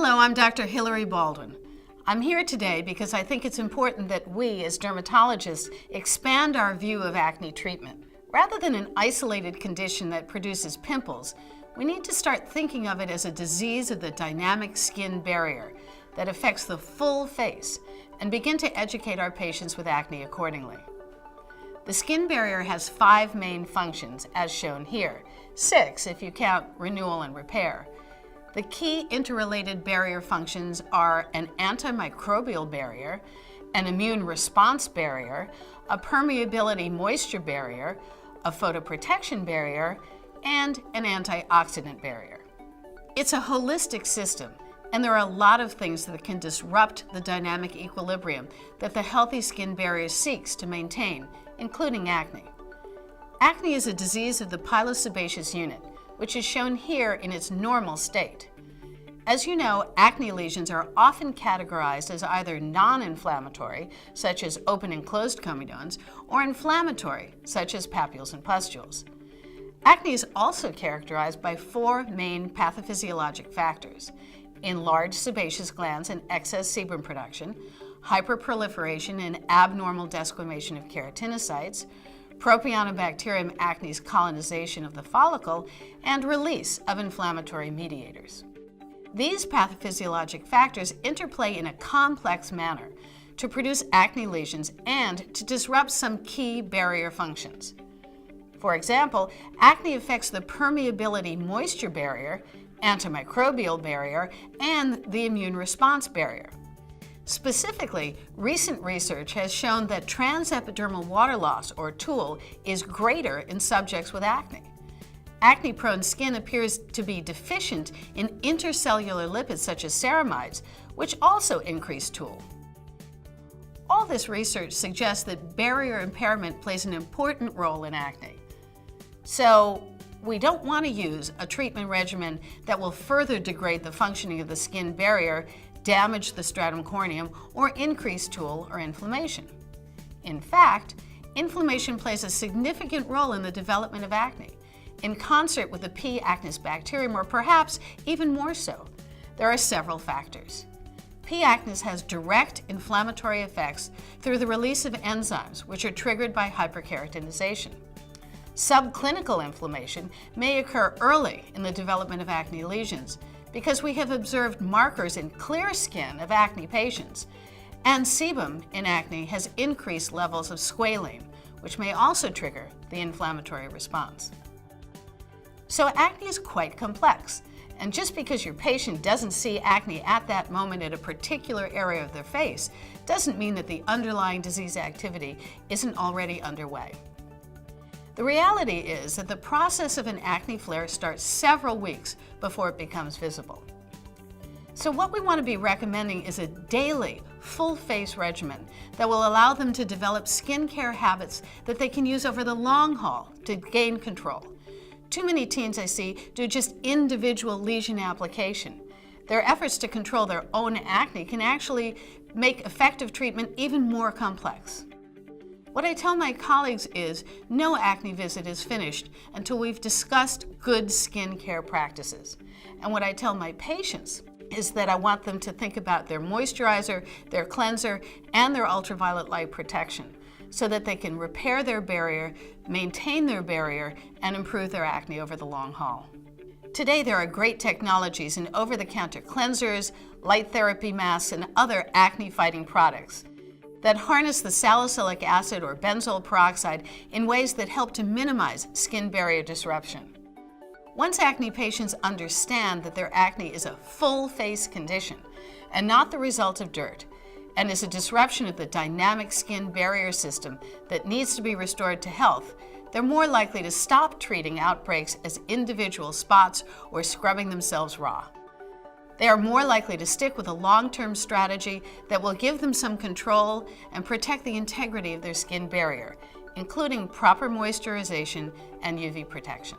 Hello, I'm Dr. Hilary Baldwin. I'm here today because I think it's important that we, as dermatologists, expand our view of acne treatment. Rather than an isolated condition that produces pimples, we need to start thinking of it as a disease of the dynamic skin barrier that affects the full face and begin to educate our patients with acne accordingly. The skin barrier has 5 main functions, as shown here, 6 if you count renewal and repair. The key interrelated barrier functions are an antimicrobial barrier, an immune response barrier, a permeability moisture barrier, a photoprotection barrier, and an antioxidant barrier. It's a holistic system, and there are a lot of things that can disrupt the dynamic equilibrium that the healthy skin barrier seeks to maintain, including acne. Acne is a disease of the pilosebaceous unit, which is shown here in its normal state. As you know, acne lesions are often categorized as either non-inflammatory, such as open and closed comedones, or inflammatory, such as papules and pustules. Acne is also characterized by 4 main pathophysiologic factors: enlarged sebaceous glands and excess sebum production, hyperproliferation and abnormal desquamation of keratinocytes, Propionibacterium acnes colonization of the follicle, and release of inflammatory mediators. These pathophysiologic factors interplay in a complex manner to produce acne lesions and to disrupt some key barrier functions. For example, acne affects the permeability moisture barrier, antimicrobial barrier, and the immune response barrier. Specifically, recent research has shown that transepidermal water loss, or TOOL, is greater in subjects with acne. Acne-prone skin appears to be deficient in intercellular lipids such as ceramides, which also increase TOOL. All this research suggests that barrier impairment plays an important role in acne. So, we don't want to use a treatment regimen that will further degrade the functioning of the skin barrier, damage the stratum corneum, or increase TOOL or inflammation. In fact, inflammation plays a significant role in the development of acne, in concert with the P. acnes bacterium, or perhaps even more so. There are several factors. P. acnes has direct inflammatory effects through the release of enzymes, which are triggered by hyperkeratinization. Subclinical inflammation may occur early in the development of acne lesions because we have observed markers in clear skin of acne patients, and sebum in acne has increased levels of squalene, which may also trigger the inflammatory response. So acne is quite complex, and just because your patient doesn't see acne at that moment in a particular area of their face doesn't mean that the underlying disease activity isn't already underway. The reality is that the process of an acne flare starts several weeks before it becomes visible. So what we want to be recommending is a daily, full-face regimen that will allow them to develop skincare habits that they can use over the long haul to gain control. Too many teens I see do just individual lesion application. Their efforts to control their own acne can actually make effective treatment even more complex. What I tell my colleagues is no acne visit is finished until we've discussed good skincare practices. And what I tell my patients is that I want them to think about their moisturizer, their cleanser, and their ultraviolet light protection so that they can repair their barrier, maintain their barrier, and improve their acne over the long haul. Today, there are great technologies in over-the-counter cleansers, light therapy masks, and other acne-fighting products that harness the salicylic acid or benzoyl peroxide in ways that help to minimize skin barrier disruption. Once acne patients understand that their acne is a full-face condition and not the result of dirt, and is a disruption of the dynamic skin barrier system that needs to be restored to health, they're more likely to stop treating outbreaks as individual spots or scrubbing themselves raw. They are more likely to stick with a long-term strategy that will give them some control and protect the integrity of their skin barrier, including proper moisturization and UV protection.